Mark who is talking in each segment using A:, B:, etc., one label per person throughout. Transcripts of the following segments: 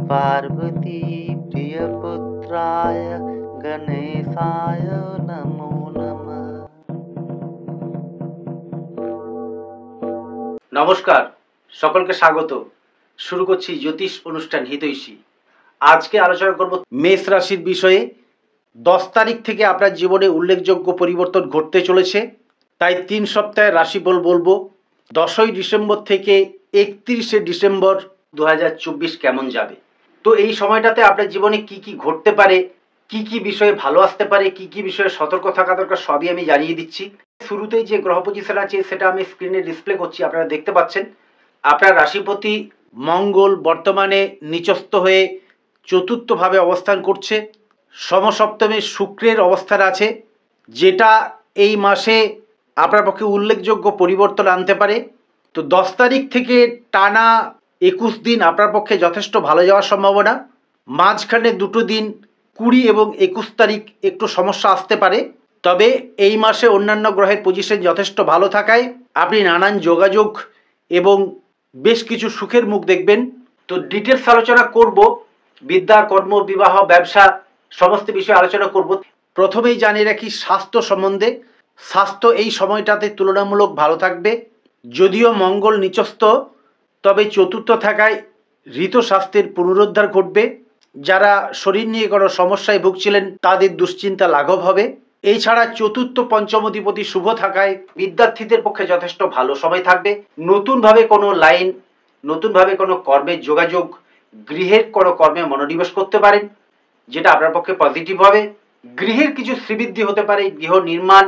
A: पार्वती प्रियपुत्राय गणेशाय नमो नमः।
B: নমস্কার, সকলকে স্বাগত। শুরু করছি জ্যোতিষ অনুষ্ঠান হিতৈষী। আজকে আলোচনা করব মেষ রাশির বিষয়ে। 10 তারিখ থেকে আপনার জীবনে উল্লেখযোগ্য পরিবর্তন ঘটতে চলেছে, তাই 3 সপ্তাহের রাশিফল বলবো। 10ই ডিসেম্বর থেকে 31শে ডিসেম্বর 2024 কেমন যাবে। তো এই সময়টাতে আপনার জীবনে কি কি ঘটতে পারে, কি কি বিষয়ে ভালো আসতে পারে, কি কি বিষয়ে সতর্ক থাকা দরকার, সবই আমি জানিয়ে দিচ্ছি। শুরুতেই যে গ্রহ পজিশন আছে সেটা আমি স্ক্রিনে ডিসপ্লে করছি, আপনারা দেখতে পাচ্ছেন। আপনার রাশিপতি মঙ্গল বর্তমানে নিচস্থ হয়ে চতুর্থভাবে অবস্থান করছে। সমসপ্তমে শুক্রের অবস্থান আছে, যেটা এই মাসে আপনার পক্ষে উল্লেখযোগ্য পরিবর্তন আনতে পারে। তো 10 তারিখ থেকে টানা 21 দিন আপনার পক্ষে যথেষ্ট ভালো যাওয়ার সম্ভাবনা। মাঝখানে দুটো দিন 20 এবং 21 তারিখ একটু সমস্যা আসতে পারে। তবে এই মাসে অন্যান্য গ্রহের পজিশন যথেষ্ট ভালো থাকায় আপনি নানান যোগাযোগ এবং বেশ কিছু সুখের মুখ দেখবেন। তো ডিটেলস আলোচনা করব, বিদ্যা, কর্ম, বিবাহ, ব্যবসা সমস্ত বিষয়ে আলোচনা করব। প্রথমেই জানিয়ে রাখি স্বাস্থ্য সম্বন্ধে। স্বাস্থ্য এই সময়টাতে তুলনামূলক ভালো থাকবে। যদিও মঙ্গল নিচস্থ, তবে চতুর্থ থাকায় ঋত স্বাস্থ্যের পুনরুদ্ধার ঘটবে। যারা শরীর নিয়ে কোনো সমস্যায় ভুগছিলেন তাদের দুশ্চিন্তা লাঘব হবে। এছাড়া চতুর্থ পঞ্চম অধিপতি শুভ থাকায় বিদ্যার্থীদের পক্ষে যথেষ্ট ভালো সময় থাকবে। নতুনভাবে কোনো লাইন, নতুনভাবে কোনো কর্মের যোগাযোগ, গৃহের কোনো কর্মে মনোনিবেশ করতে পারেন, যেটা আপনার পক্ষে পজিটিভ হবে। গৃহের কিছু শ্রীবৃদ্ধি হতে পারে, গৃহ নির্মাণ,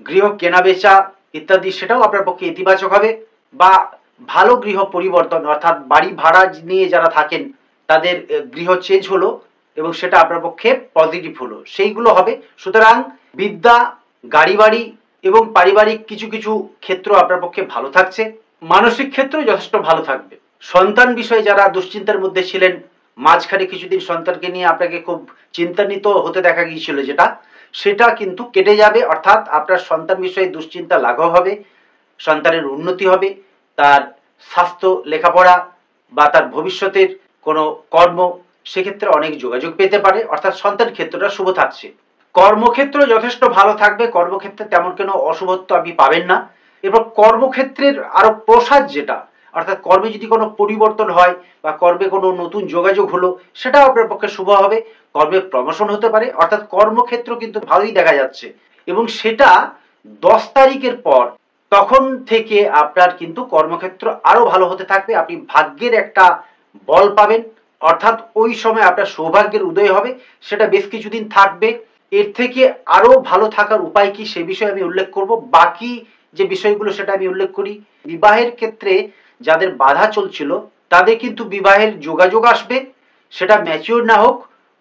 B: গৃহ কেনাবেচা ইত্যাদি, সেটাও আপনার পক্ষে ইতিবাচক হবে। বা ভালো গৃহ পরিবর্তন, অর্থাৎ বাড়ি ভাড়া নিয়ে যারা থাকেন তাদের গৃহ চেঞ্জ হলো এবং সেটা আপনার পক্ষে পজিটিভ হলো, সেইগুলো হবে। সুতরাং বিদ্যা, গাড়ি বাড়ি এবং পারিবারিক কিছু কিছু ক্ষেত্র আপনার পক্ষে ভালো থাকছে। মানসিক ক্ষেত্র যথেষ্ট ভালো থাকবে। সন্তান বিষয়ে যারা দুশ্চিন্তার মধ্যে ছিলেন, মাঝখানে কিছুদিন সন্তানকে নিয়ে আপনাকে খুব চিন্তান্বিত হতে দেখা গিয়েছিল, সেটা কিন্তু কেটে যাবে। অর্থাৎ আপনার সন্তান বিষয়ে দুশ্চিন্তা লাঘব হবে, সন্তানের উন্নতি হবে, তার স্বাস্থ্য, লেখাপড়া বা তার ভবিষ্যতের কোনো কর্ম, সেক্ষেত্রে অনেক যোগাযোগ পেতে পারে। অর্থাৎ সন্তান ক্ষেত্রটা শুভ থাকছে। কর্মক্ষেত্র যথেষ্ট ভালো থাকবে, কর্মক্ষেত্রে তেমন কোনো অশুভত্ব আপনি পাবেন না। এবার কর্মক্ষেত্রের আরো প্রসাদ, যেটা অর্থাৎ কর্মে যদি কোনো পরিবর্তন হয় বা কর্মে কোনো নতুন যোগাযোগ হলো, সেটাও আপনার পক্ষে শুভ হবে। কর্মে প্রমোশন হতে পারে, অর্থাৎ কর্মক্ষেত্র কিন্তু ভালোই দেখা যাচ্ছে। এবং সেটা 10 তারিখের পর, তখন থেকে আপনার কিন্তু কর্মক্ষেত্র আরো ভালো হতে থাকবে। আপনি ভাগ্যের একটা বল পাবেন, অর্থাৎ ওই সময় আপনার সৌভাগ্যের উদয় হবে। সেটা বেশ কিছুদিন থাকবে। এর থেকে আরো ভালো থাকার উপায় কি, সে বিষয়ে আমি উল্লেখ করব। বাকি যে বিষয়গুলো সেটা আমি উল্লেখ করি। বিবাহের ক্ষেত্রে যাদের বাধা চলছিল তাদের কিন্তু বিবাহের যোগাযোগ আসবে। সেটা ম্যাচিওর না হোক,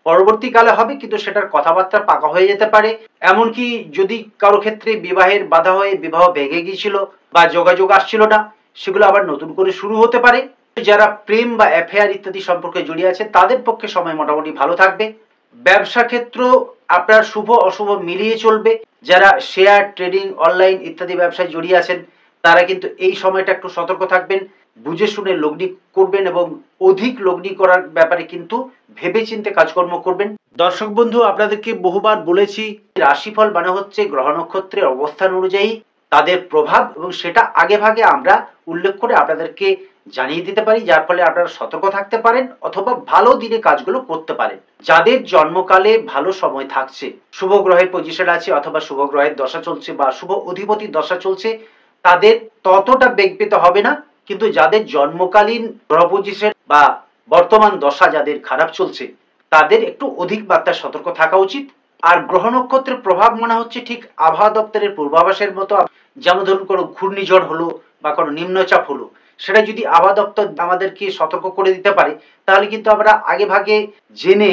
B: পরবর্তীকালে হবে, কিন্তু সেটার কথাবার্তা পাকা হয়ে যেতে পারে। এমনকি যদি কারো ক্ষেত্রে বিবাহের বাধা হয়ে বিবাহ ভেঙে গিয়েছিল বা যোগাযোগ আসছিল না, সেগুলো আবার নতুন করে শুরু হতে পারে। যারা প্রেম বা অ্যাফেয়ার ইত্যাদি সম্পর্কে জড়িয়ে আছে তাদের পক্ষে সময় মোটামুটি ভালো থাকবে। ব্যবসা ক্ষেত্র আপনার শুভ অশুভ মিলিয়ে চলবে। যারা শেয়ার ট্রেডিং, অনলাইন ইত্যাদি ব্যবসায় জড়িয়ে আছেন তারা কিন্তু এই সময়টা একটু সতর্ক থাকবেন, বুঝে শুনে লগ্নি করবেন এবং অধিক লগ্নি করার ব্যাপারে কিন্তু ভেবেচিন্তে কাজকর্ম করবেন। দর্শক বন্ধু, আপনাদেরকে বহুবার বলেছি, রাশিফল মানে হচ্ছে গ্রহ নক্ষত্রের অবস্থান অনুযায়ী তাদের প্রভাব, এবং সেটা আগে ভাগে আমরা উল্লেখ করে আপনাদেরকে জানিয়ে দিতে পারি, যার ফলে আপনারা সতর্ক থাকতে পারেন অথবা ভালো দিনে কাজগুলো করতে পারেন। যাদের জন্মকালে ভালো সময় থাকছে, শুভ গ্রহের পজিশন আছে অথবা শুভ গ্রহের দশা চলছে বা শুভ অধিপতির দশা চলছে, তাদের ততটা বেগ পেতে হবে না। কিন্তু যাদের জন্মকালীন গ্রহ পজিশন বা বর্তমান দশা যাদের খারাপ চলছে, তাদের একটু অধিক মাত্রায় সতর্ক থাকা উচিত। আর গ্রহ নক্ষত্রের প্রভাব মনে হচ্ছে ঠিক আবহাওয়া দপ্তরের পূর্বাভাসের মতো। যেমন ধরুন কোনো ঘূর্ণিঝড় হলো বা কোনো নিম্নচাপ হলো, সেটা যদি আবহাওয়া দপ্তর আমাদেরকে সতর্ক করে দিতে পারে, তাহলে কিন্তু আমরা আগে ভাগে জেনে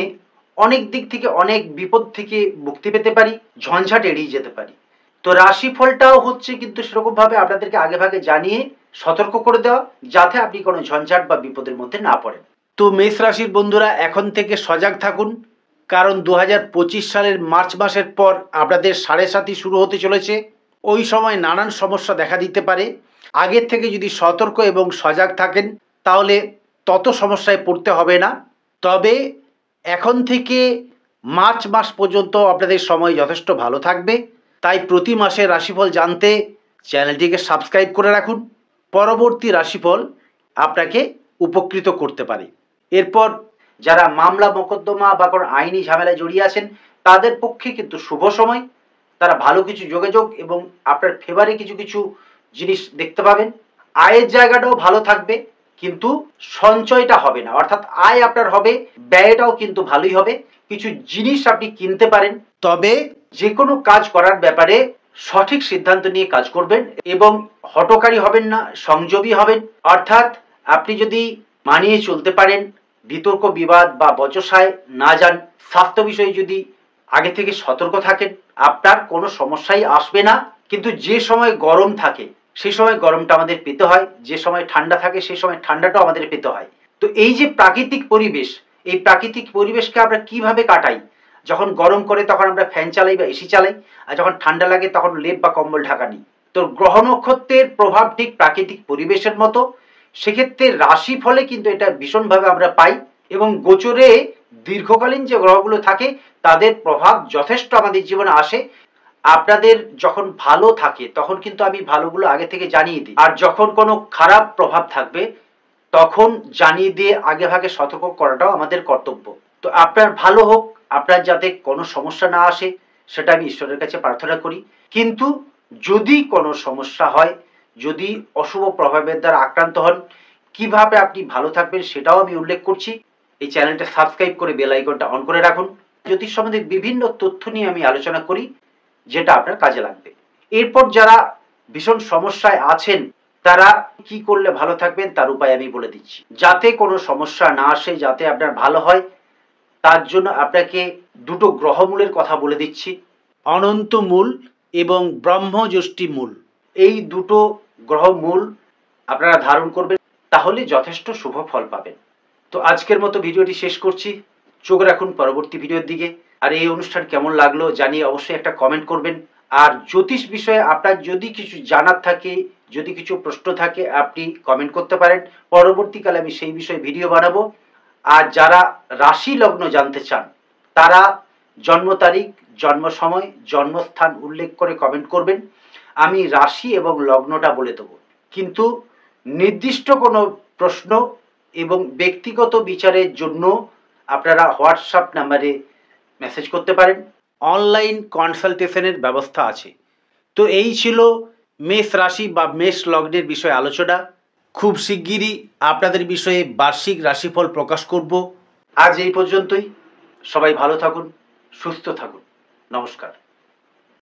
B: অনেক দিক থেকে, অনেক বিপদ থেকে মুক্তি পেতে পারি, ঝঞ্ঝাট এড়িয়ে যেতে পারি। তো রাশিফলটাও হচ্ছে কিন্তু সেরকম ভাবে আপনাদেরকে আগে ভাগে জানিয়ে সতর্ক করে দেওয়া, যাতে আপনি কোনো ঝঞ্ঝাট বা বিপদের মধ্যে না পড়েন। তো মেষ রাশির বন্ধুরা এখন থেকে সজাগ থাকুন, কারণ 2025 সালের মার্চ মাসের পর আপনাদের 7.5 শুরু হতে চলেছে। ওই সময় নানান সমস্যা দেখা দিতে পারে। আগের থেকে যদি সতর্ক এবং সজাগ থাকেন তাহলে তত সমস্যায় পড়তে হবে না। তবে এখন থেকে মার্চ মাস পর্যন্ত আপনাদের সময় যথেষ্ট ভালো থাকবে, তাই প্রতি মাসের রাশিফল জানতে চ্যানেলটিকে সাবস্ক্রাইব করে রাখুন। পরবর্তী রাশিফল আপনাকে উপকৃত করতে পারে। এরপর যারা মামলা মোকদ্দমা বা কোনো আইনি ঝামেলায় জড়িয়ে আছেন তাদের পক্ষে কিন্তু শুভ সময়। তারা ভালো কিছু যোগাযোগ এবং আপনার ফেভারে কিছু কিছু জিনিস দেখতে পাবেন। আয়ের জায়গাটাও ভালো থাকবে, কিন্তু সঞ্চয়টা হবে না, অর্থাৎ আয় আপনার হবে, ব্যয়টাও কিন্তু ভালোই হবে। কিছু জিনিস আপনি কিনতে পারেন। তবে যে কোনো কাজ করার ব্যাপারে সঠিক সিদ্ধান্ত নিয়ে কাজ করবেন এবং হঠকারী হবেন না, সংযমী হবেন। অর্থাৎ আপনি যদি মানিয়ে চলতে পারেন, বিতর্ক বিবাদ বা বচসায় না যান, স্বাস্থ্য বিষয়ে যদি আগে থেকে সতর্ক থাকেন, আপনার কোনো সমস্যাই আসবে না। কিন্তু যে সময় গরম থাকে সেই সময় গরমটা আমাদের পেতে হয়, যে সময় ঠান্ডা থাকে সেই সময় ঠান্ডাটাও আমাদের পেতে হয়। তো এই যে প্রাকৃতিক পরিবেশ, এই প্রাকৃতিক পরিবেশকে আমরা কিভাবে কাটাই? যখন গরম করে তখন আমরা ফ্যান চালাই বা এসি চালাই, আর যখন ঠান্ডা লাগে তখন লেপ বা কম্বল ঢাকা নিই। তো গ্রহ নক্ষত্রের প্রভাব ঠিক প্রাকৃতিক পরিবেশের মতো। সেক্ষেত্রে রাশি ফলে কিন্তু এটা ভীষণভাবে আমরা পাই এবং গোচরে দীর্ঘকালীন যে গ্রহগুলো থাকে তাদের প্রভাব যথেষ্ট আমাদের জীবনে আসে। আপনাদের যখন ভালো থাকে তখন কিন্তু আমি ভালোগুলো আগে থেকে জানিয়ে দিই, আর যখন কোনো খারাপ প্রভাব থাকবে তখন জানিয়ে দিয়ে আগে ভাগে সতর্ক করাটাও আমাদের কর্তব্য। তো আপনার ভালো হোক, আপনার যাতে কোনো সমস্যা না আসে সেটা আমি ঈশ্বরের কাছে প্রার্থনা করি। কিন্তু যদি কোনো সমস্যা হয়, যদি অশুভ প্রভাবের দ্বারা আক্রান্ত হন, কিভাবে আপনি ভালো থাকবেন সেটাও আমি উল্লেখ করছি। এই চ্যানেলটা সাবস্ক্রাইব করে বেল আইকনটা অন করে রাখুন। জ্যোতিষ সম্বন্ধে বিভিন্ন তথ্য নিয়ে আমি আলোচনা করি, যেটা আপনার কাজে লাগবে। এরপর যারা ভীষণ সমস্যায় আছেন তারা কি করলে ভালো থাকবেন তার উপায় আমি বলে দিচ্ছি। যাতে কোনো সমস্যা না আসে, যাতে আপনার ভালো হয়, তার জন্য আপনাকে দুটো গ্রহমূলের কথা বলে দিচ্ছি, অনন্ত মূল এবং ব্রহ্মযষ্টি মূল। এই দুটো গ্রহমূল আপনারা ধারণ করবেন, তাহলে যথেষ্ট শুভ ফল পাবেন। তো আজকের মতো ভিডিওটি শেষ করছি। চোখ রাখুন পরবর্তী ভিডিওর দিকে। আর এই অনুষ্ঠান কেমন লাগলো জানিয়ে অবশ্যই একটা কমেন্ট করবেন। আর জ্যোতিষ বিষয়ে আপনার যদি কিছু জানার থাকে, যদি কিছু প্রশ্ন থাকে, আপনি কমেন্ট করতে পারেন। পরবর্তীকালে আমি সেই বিষয়ে ভিডিও বানাবো। আর যারা রাশি লগ্ন জানতে চান তারা জন্ম তারিখ, জন্ম সময়, জন্মস্থান উল্লেখ করে কমেন্ট করবেন। আমি রাশি এবং লগ্নটা বলে দেবো। কিন্তু নির্দিষ্ট কোনো প্রশ্ন এবং ব্যক্তিগত বিচারের জন্য আপনারা হোয়াটসঅ্যাপ নাম্বারে মেসেজ করতে পারেন। অনলাইন কনসালটেশনের ব্যবস্থা আছে। তো এই ছিল মেষ রাশি বা মেষ লগ্নের বিষয়ে আলোচনা। খুব শিগগিরই আপনাদের বিষয়ে বার্ষিক রাশিফল প্রকাশ করব। আজ এই পর্যন্তই। সবাই ভালো থাকুন, সুস্থ থাকুন। নমস্কার।